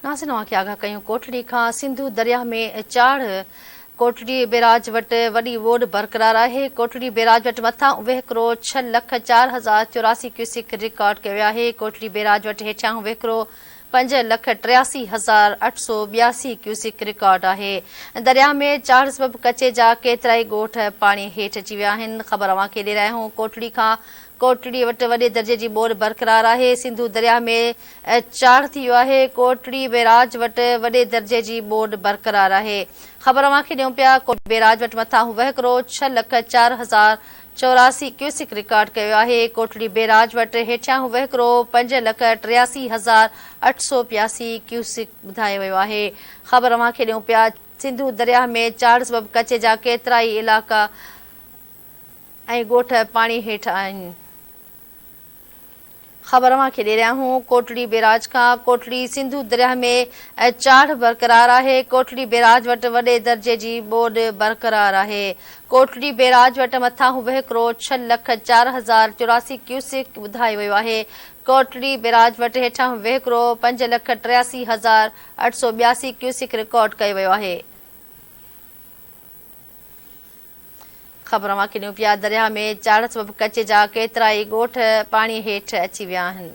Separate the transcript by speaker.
Speaker 1: नाज़रीन खे आगाह कयूं कोटड़ी खां सिंधु दरिया में चाढ़ कोटड़ी बैराज वटि वॾी वोड बरक़रार आहे। कोटड़ी बैराज वटि मथां वहिकिरो 6,04,084 क्यूसिक रिकॉर्ड कयो वियो आहे। कोटड़ी बैराज वटि हेठां वहिकिरो 5,83,882 क्यूसिक रिकॉर्ड आहे। दरिया में चाढ़ सबबि कचे जा केतिरा ई ॻोठ पाणी हेठि अची विया आहिनि। ख़बर अव्हां खे ॾेई रहिया आहियूं कोटड़ी खां कोटड़ी वटि वॾे दर्जे जी ॿोॾि बरक़रार आहे। सिंधु दरिया में चाढ़ थी वियो आहे। कोटड़ी बैराज वटि वॾे दर्जे जी ॿोॾि बरक़रार आहे। ख़बर अव्हां खे ॾियूं पिया कोटड़ी बैराज वटि मथां वहिकिरो 6,04,084 क्यूसिक रिकॉर्ड कयो आहे। कोटड़ी बैराज वटि हेठियां वहिकिरो 5,83,882 क्यूसिक ॿुधायो वियो आहे। ख़बर अव्हां खे ॾियूं पिया सिंधु दरिया में चाढ़ सबबि कचे जा केतिरा ई इलाइक़ा ऐं ॻोठ पाणी हेठि आहिनि। ख़बर अव्हां खे ॾेई रहिया आहियूं कोटड़ी बैराज खां कोटड़ी सिंधु दरिया में चाढ़ बरक़रार आहे। कोटड़ी बैराज वटि वॾे दर्जे जी ॿोॾि बरक़रार आहे। कोटड़ी बैराज वटि मथां वहिकिरो 6,04,084 क्यूसिक ॿुधायो वियो आहे। कोटड़ी बैराज वटि हेठां वहिकिरो 5,83,882 क्यूसिक रिकॉर्ड कयो वियो आहे। ख़बर अव्हां खे ॾियूं पिया दरिया में चाढ़ सबबि कचे जा केतिरा ई ॻोठ पाणी हेठि अची विया आहिनि।